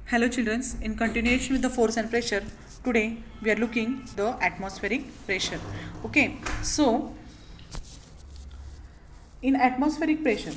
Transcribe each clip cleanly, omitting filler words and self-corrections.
Hello children, in continuation with the force and pressure, today we are looking the atmospheric pressure. Okay, so in atmospheric pressure,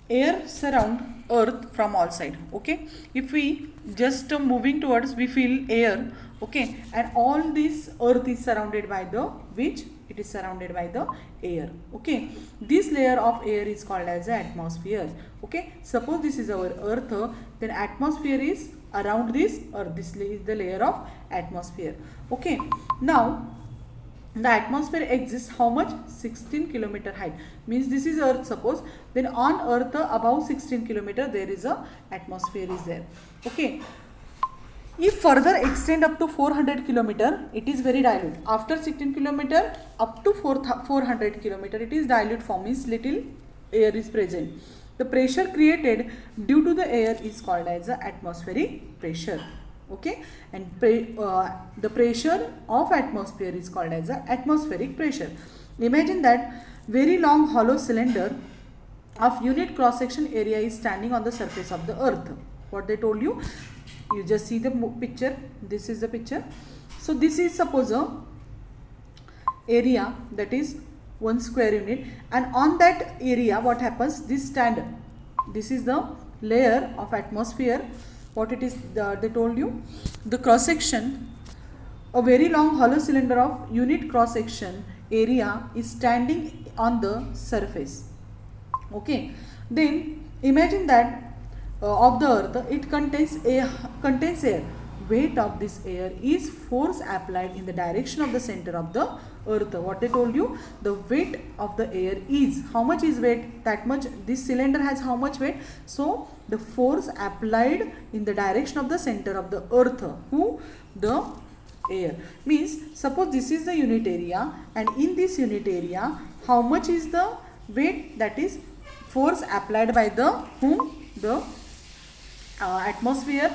air surround earth from all side. Okay, if we just moving towards, we feel air. Okay, and all this earth is surrounded by the which it is surrounded by the air. Okay, this layer of air is called as the atmosphere. Okay, suppose this is our earth, then atmosphere is around this earth. This is the layer of atmosphere. Okay, now the atmosphere exists how much? 16 kilometer height, means this is earth. Suppose then on earth above 16 kilometer there is a atmosphere is there. Okay, if further extend up to 400 kilometer, it is very dilute. After 16 kilometer up to 400 kilometer, it is dilute form, means little air is present. The pressure created due to the air is called as the atmospheric pressure. Okay, and the pressure of atmosphere is called as the atmospheric pressure. Imagine that very long hollow cylinder of unit cross section area is standing on the surface of the earth. What they told you, you just see the picture. This is the picture. So this is suppose a area that is 1 square unit, and on that area what happens, this stand, this is the layer of atmosphere. What it is, they told you, the cross section, a very long hollow cylinder of unit cross section area is standing on the surface. Okay, then imagine that of the earth, it contains air. Weight of this air is force applied in the direction of the center of the earth. What they told you, the weight of the air is, how much is weight, that much this cylinder has how much weight. So the force applied in the direction of the center of the earth, who, the air, means suppose this is the unit area, and in this unit area how much is the weight, that is force applied by the whom, the atmosphere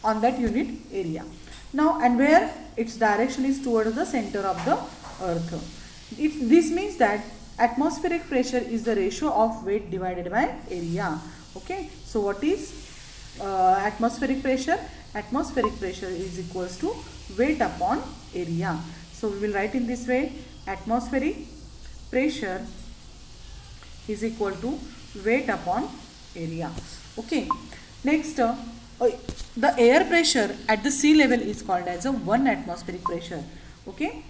on that unit area. Now, and where its direction is towards the center of the earth. This means that atmospheric pressure is the ratio of weight divided by area. Okay, so what is atmospheric pressure? Atmospheric pressure is equals to weight upon area. So we will write in this way, atmospheric pressure is equal to weight upon area. Okay, next the air pressure at the sea level is called as a 1 atmospheric pressure. Okay,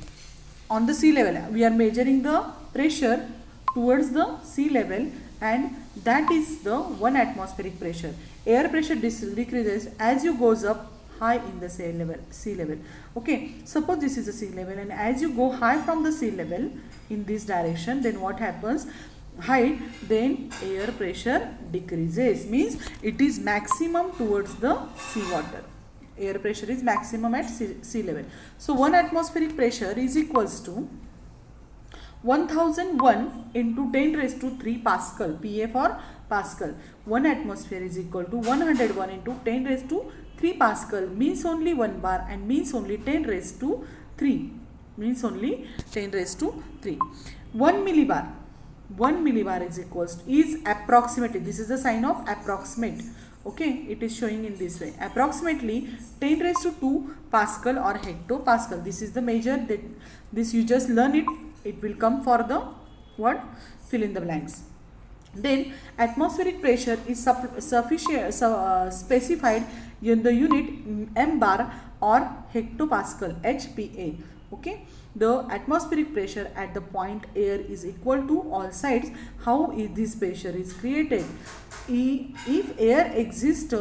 on the sea level we are measuring the pressure towards the sea level, and that is the 1 atmospheric pressure. Air pressure decreases as you goes up high in the sea level. Okay, suppose this is the sea level, and as you go high from the sea level in this direction, then what happens, height, then air pressure decreases, means it is maximum towards the sea water. Air pressure is maximum at sea level. So 1 atmospheric pressure is equals to 1001 into 10 raised to 3 Pascal, PA for Pascal. 1 atmosphere is equal to 101 into 10 raised to 3 Pascal, means only 1 bar, and means only 10 raised to 3, means only 10 raised to 3. 1 millibar, 1 millibar is equals to, is approximately, this is the sign of approximate. Okay, it is showing in this way, approximately 10 raised to 2 Pascal or hectopascal. This is the measure, that this you just learn it, it will come for the what, fill in the blanks. Then atmospheric pressure is specified in the unit m bar or hectopascal, HPA. Okay, the atmospheric pressure at the point air is equal to all sides. How is this pressure is created? If air exists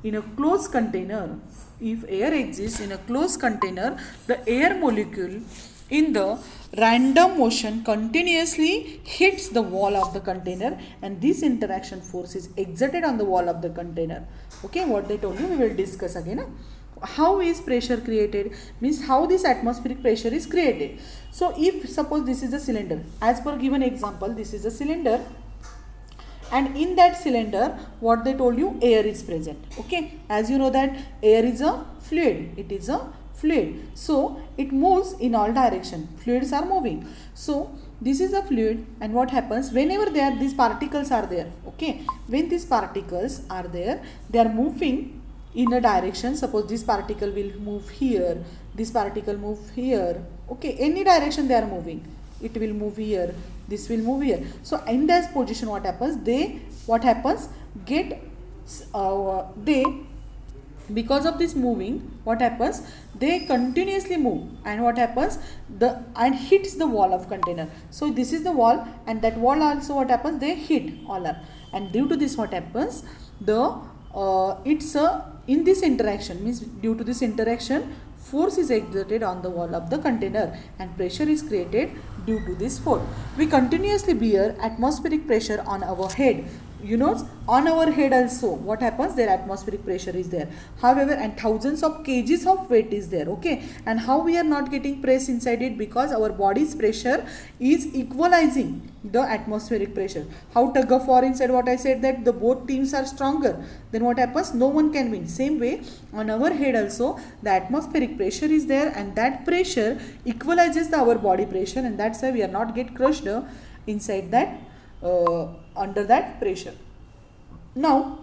in a closed container, if air exists in a closed container, the air molecule in the random motion continuously hits the wall of the container, and this interaction force is exerted on the wall of the container. Okay, what they told you we will discuss again. How is pressure created, means how this atmospheric pressure is created. So if suppose this is a cylinder, as per given example, this is a cylinder, and in that cylinder what they told you, air is present. Okay, as you know that air is a fluid, it is a fluid, so it moves in all direction, fluids are moving. So this is a fluid, and what happens whenever these particles are there, okay, when these particles are there, they are moving in a direction. Suppose this particle will move here, this particle move here, okay, any direction they are moving, it will move here, this will move here. So in that position, what happens, they because of this moving, what happens, they continuously move, and what happens, and hits the wall of container. So this is the wall, and that wall also, what happens, they hit all are, and due to this, what happens, in this interaction, means due to this interaction, force is exerted on the wall of the container, and pressure is created due to this force. We continuously bear atmospheric pressure on our head. You know, on our head also, what happens, their atmospheric pressure is there. However, and thousands of kgs of weight is there, okay. And how we are not getting press inside it? Because our body's pressure is equalizing the atmospheric pressure. How tug of war inside, what I said, that the both teams are stronger, then what happens, no one can win. Same way on our head also, the atmospheric pressure is there, and that pressure equalizes our body pressure, and that's why we are not get crushed inside that under that pressure. Now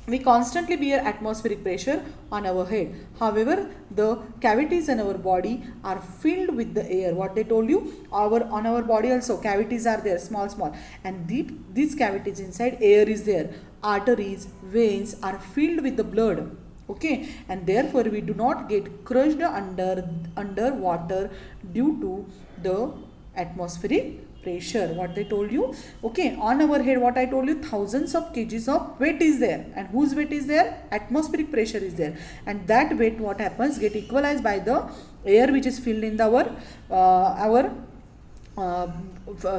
we constantly bear atmospheric pressure on our head. However, the cavities in our body are filled with the air. What they told you, on our body also cavities are there, small, and these cavities inside, air is there. Arteries, veins are filled with the blood, okay, and therefore we do not get crushed under water due to the atmospheric pressure. What they told you, okay, on our head, what I told you, thousands of kgs of weight is there, and whose weight is there, atmospheric pressure is there, and that weight, what happens, get equalized by the air which is filled in our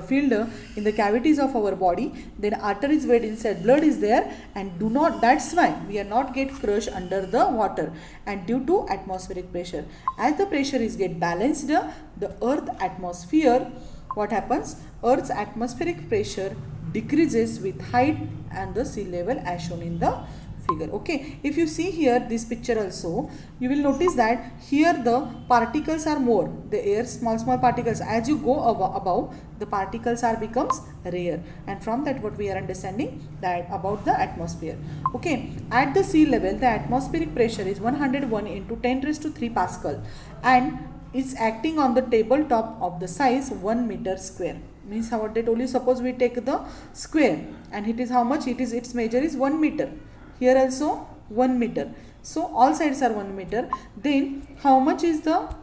filled in the cavities of our body. Then arteries, weight inside, blood is there, and that's why we are not get crushed under the water, and due to atmospheric pressure. As the pressure is get balanced, the earth atmosphere, what happens, earth's atmospheric pressure decreases with height and the sea level as shown in the figure, okay. If you see here this picture also, you will notice that here the particles are more, the air, small particles. As you go above, the particles are becomes rare, and from that what we are understanding that about the atmosphere, okay. At the sea level, the atmospheric pressure is 101 into 10 raised to 3 Pascal, and is acting on the tabletop of the size 1 meter square. Means how, what they told you, suppose we take the square, and it is how much, its measure is 1 meter. Here also 1 meter. So all sides are 1 meter. Then how much is the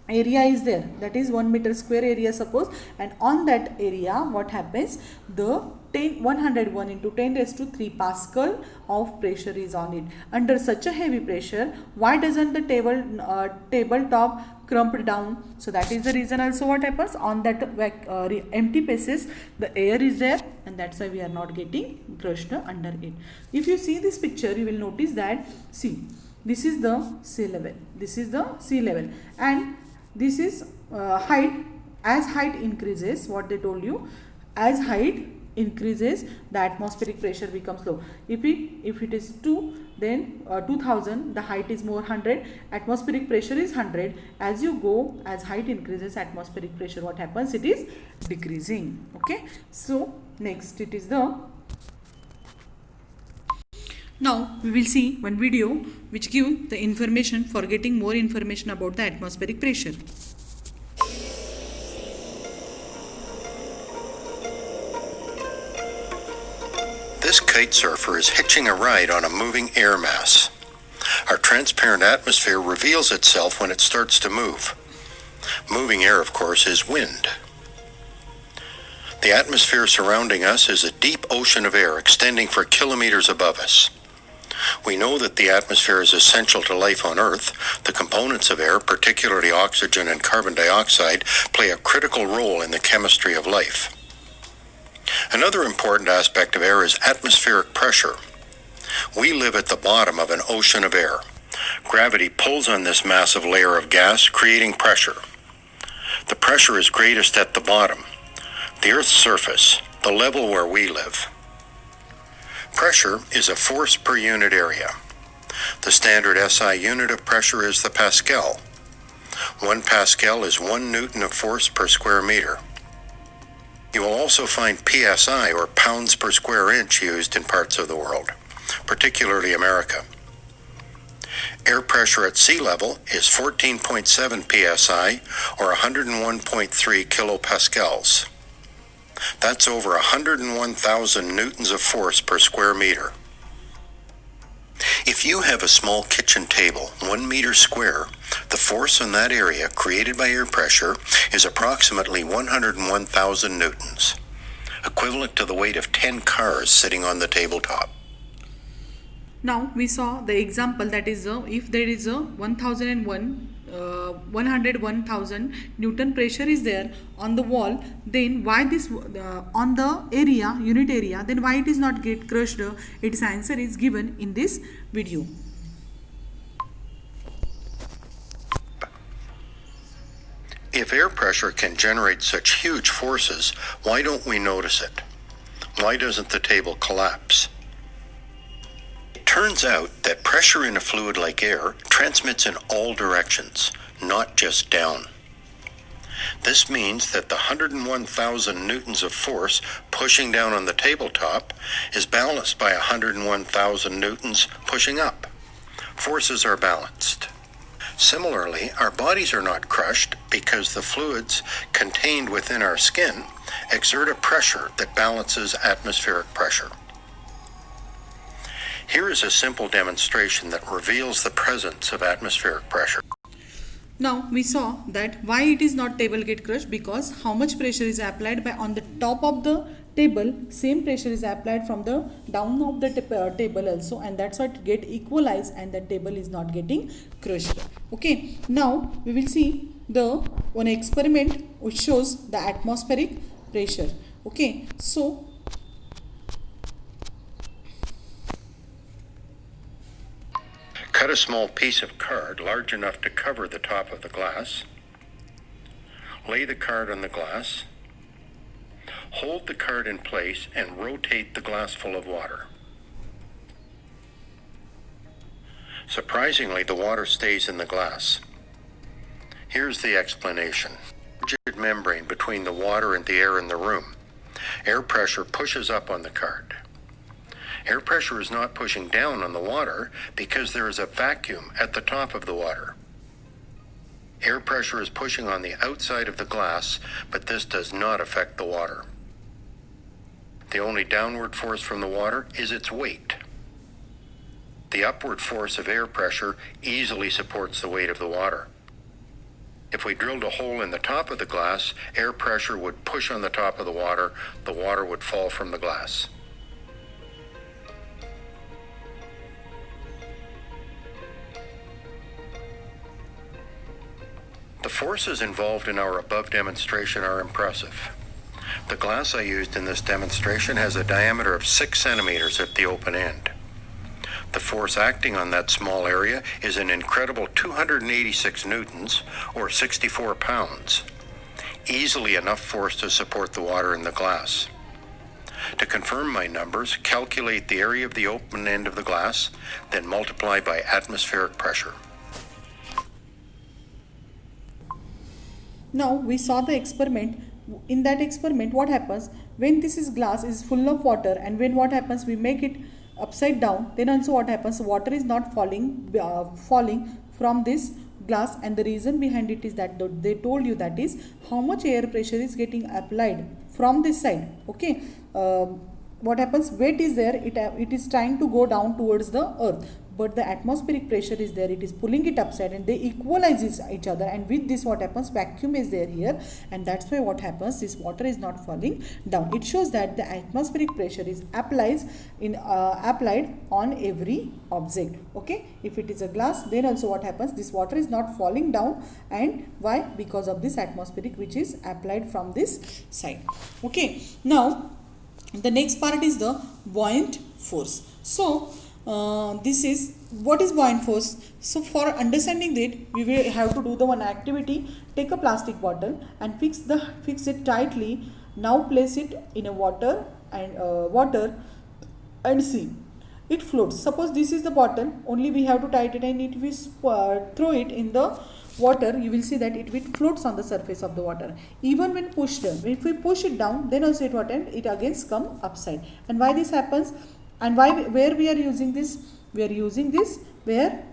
area is there? That is 1 meter square area, suppose, and on that area, what happens, the 101 into 10 raised to 3 Pascal of pressure is on it. Under such a heavy pressure, why doesn't the tabletop crump down? So that is the reason also what happens, on that empty spaces, the air is there, and that's why we are not getting crushed under it. If you see this picture, you will notice that, see, this is the sea level, and this is height. As height increases, what they told you, as height increases, the atmospheric pressure becomes low. If it is 2, then 2000, the height is more 100, atmospheric pressure is 100. As you go, as height increases, atmospheric pressure, what happens, it is decreasing, okay. So next, it is now we will see one video which give the information for getting more information about the atmospheric pressure. This kite surfer is hitching a ride on a moving air mass. Our transparent atmosphere reveals itself when it starts to move. Moving air, of course, is wind. The atmosphere surrounding us is a deep ocean of air extending for kilometers above us. We know that the atmosphere is essential to life on Earth. The components of air, particularly oxygen and carbon dioxide, play a critical role in the chemistry of life. Another important aspect of air is atmospheric pressure. We live at the bottom of an ocean of air. Gravity pulls on this massive layer of gas, creating pressure. The pressure is greatest at the bottom, the Earth's surface, the level where we live. Pressure is a force per unit area. The standard SI unit of pressure is the Pascal. 1 Pascal is 1 Newton of force per square meter. You will also find PSI, or pounds per square inch, used in parts of the world, particularly America. Air pressure at sea level is 14.7 psi, or 101.3 kilopascals. That's over 101,000 newtons of force per square meter. If you have a small kitchen table, 1 meter square, the force in that area created by air pressure is approximately 101,000 newtons, equivalent to the weight of 10 cars sitting on the tabletop. Now we saw the example, that is if there is a 101,000 Newton pressure is there on the wall, then why this on the area, unit area, then why it is not get crushed? Its answer is given in this video. If air pressure can generate such huge forces, why don't we notice it? Why doesn't the table collapse? It turns out that pressure in a fluid like air transmits in all directions, not just down. This means that the 101,000 newtons of force pushing down on the tabletop is balanced by 101,000 newtons pushing up. Forces are balanced. Similarly, our bodies are not crushed because the fluids contained within our skin exert a pressure that balances atmospheric pressure. Here is a simple demonstration that reveals the presence of atmospheric pressure. Now we saw that why it is not table get crushed, because how much pressure is applied by on the top of the table, same pressure is applied from the down of the table also, and that's what get equalized and the table is not getting crushed. Okay, now we will see the one experiment which shows the atmospheric pressure. Okay, so Cut a small piece of card large enough to cover the top of the glass. Lay the card on the glass. Hold the card in place and rotate the glass full of water. Surprisingly, the water stays in the glass. Here's the explanation. Rigid membrane between the water and the air in the room. Air pressure pushes up on the card. Air pressure is not pushing down on the water because there is a vacuum at the top of the water. Air pressure is pushing on the outside of the glass, but this does not affect the water. The only downward force from the water is its weight. The upward force of air pressure easily supports the weight of the water. If we drilled a hole in the top of the glass, air pressure would push on the top of the water would fall from the glass. The forces involved in our above demonstration are impressive. The glass I used in this demonstration has a diameter of 6 centimeters at the open end. The force acting on that small area is an incredible 286 newtons, or 64 pounds. Easily enough force to support the water in the glass. To confirm my numbers, calculate the area of the open end of the glass, then multiply by atmospheric pressure. now we saw the experiment. In that experiment, what happens when this is glass is full of water, and when what happens we make it upside down, then also what happens, water is not falling from this glass, and the reason behind it is that they told you, that is how much air pressure is getting applied from this side. Okay, what happens, weight is there, it is trying to go down towards the earth, but the atmospheric pressure is there, it is pulling it upside, and they equalize each other, and with this what happens, vacuum is there here, and that's why what happens, this water is not falling down. It shows that the atmospheric pressure is applied on every object. Okay, if it is a glass, then also what happens, this water is not falling down, and why, because of this atmospheric which is applied from this side. Okay, now the next part is the buoyant force. So this is what is buoyant force. So for understanding that, we will have to do the one activity. Take a plastic bottle and fix it tightly. Now place it in a water and see. it floats. Suppose this is the bottle, only we have to tighten it, and if we throw it in the water, you will see that it floats on the surface of the water. Even when pushed, if we push it down, then also it again come upside. And why this happens, and where we are using this? We are using this where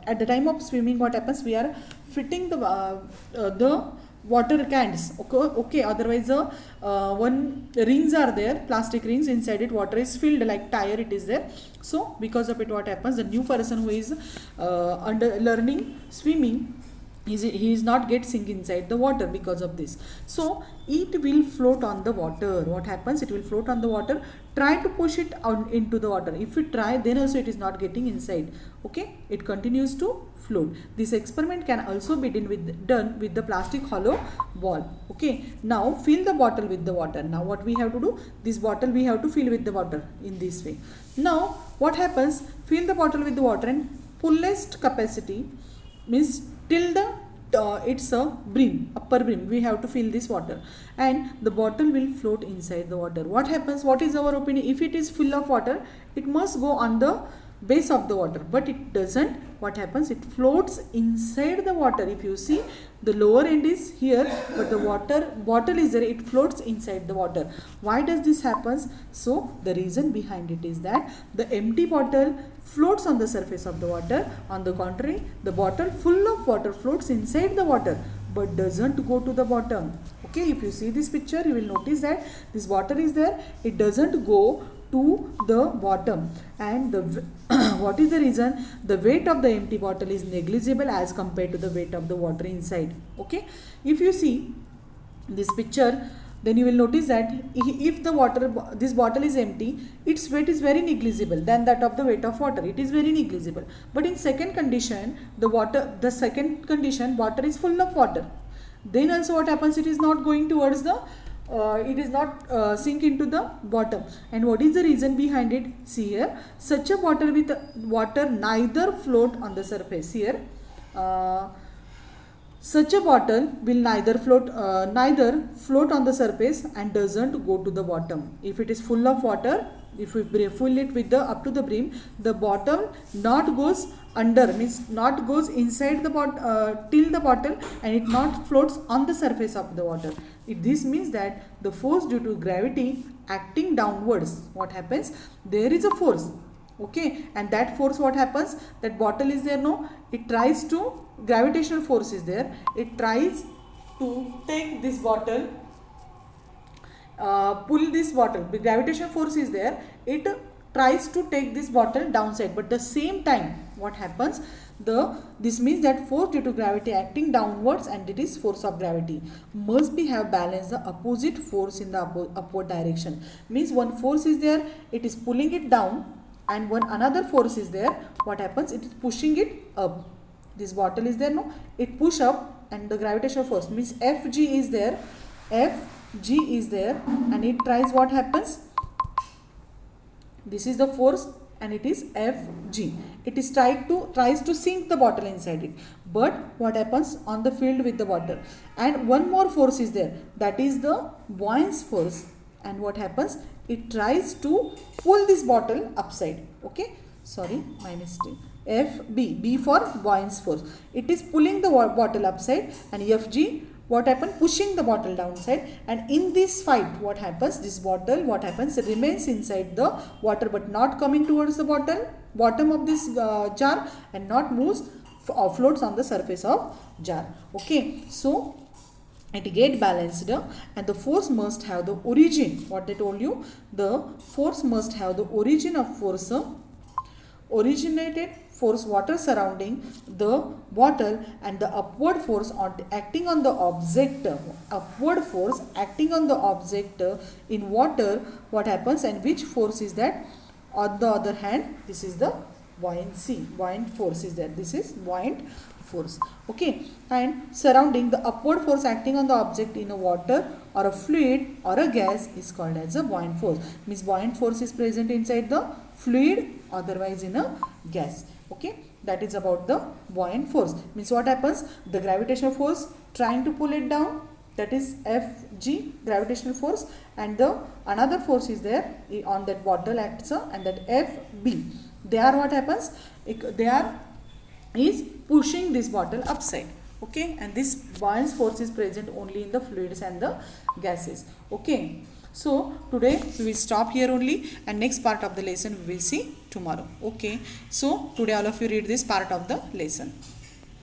at the time of swimming, what happens, we are fitting the water cans, okay. Otherwise one rings are there, plastic rings, inside it water is filled like tire, it is there. So because of it, what happens, the new person who is learning swimming, he is not get sink inside the water because of this. So it will float on the water. What happens, it will float on the water. Try to push it out into the water. If you try, then also it is not getting inside, okay. It continues to float. This experiment can also be done with the plastic hollow ball, okay. Now fill the bottle with the water. Now what we have to do, this bottle we have to fill with the water in this way. Now what happens, fill the bottle with the water, and fullest capacity means till the it's a brim, upper brim, we have to fill this water, and the bottle will float inside the water. What happens, what is our opinion, if it is full of water, it must go on the base of the water, but it doesn't. What happens, it floats inside the water. If you see, the lower end is here, but the bottle is there, it floats inside the water. Why does this happens? So the reason behind it is that the empty bottle floats on the surface of the water. On the contrary, the bottle full of water floats inside the water but doesn't go to the bottom, okay. If you see this picture, you will notice that this water is there, it doesn't go to the bottom. And what is the reason? The weight of the empty bottle is negligible as compared to the weight of the water inside, okay. If you see this picture, then you will notice that if this bottle is empty, its weight is very negligible than that of the weight of water. It is very negligible. But in second condition, water is full of water. Then also what happens, it is not going towards the it is not sink into the bottom. And what is the reason behind it? See here, such a bottle with water neither float on the surface. Here such a bottle will neither float on the surface and doesn't go to the bottom. If it is full of water, if we fill it with up to the brim, the bottom not goes under, means not goes inside the till the bottle, and it not floats on the surface of the water. This means that the force due to gravity acting downwards, what happens, there is a force, okay, and that force, what happens, that bottle is there, no, it tries to, gravitational force is there, it tries to take this bottle, pull this bottle, the gravitational force is there, it tries to take this bottle downside, but the same time what happens, this means that force due to gravity acting downwards, and it is force of gravity must be have balanced the opposite force in the upward direction. Means one force is there, it is pulling it down, and one another force is there, what happens, it is pushing it up. This bottle is there, no, it push up, and the gravitational force means Fg is there, Fg is there, and it tries, what happens, this is the force, and it is Fg. It is tries to sink the bottle inside it, but what happens on the field with the water, and one more force is there, that is the buoyant force, and what happens, it tries to pull this bottle upside, okay, sorry, my mistake, Fb, B for buoyant force, it is pulling the bottle upside, and Fg, what happens, pushing the bottle downside. And in this fight, what happens, this bottle, what happens, it remains inside the water but not coming towards the bottom of this jar, and not moves or floats on the surface of jar, okay. So it get balanced, and the force must have the origin, what they told you, the force must have the origin of force, originated force water surrounding the bottle, and the upward force acting on the object, in water, what happens, and which force is that? On the other hand, this is the buoyant force is there, this is buoyant force, okay. And surrounding the upward force acting on the object in a water or a fluid or a gas is called as a buoyant force. Means buoyant force is present inside the fluid, otherwise in a gas, okay. That is about the buoyant force. Means what happens, the gravitational force trying to pull it down, that is Fg, gravitational force, and the another force is there on that bottle acts and that Fb. There what happens? Is pushing this bottle upside. Okay, and this buoyant force is present only in the fluids and the gases. Okay, so today we will stop here only, and next part of the lesson we will see tomorrow. Okay, so today all of you read this part of the lesson.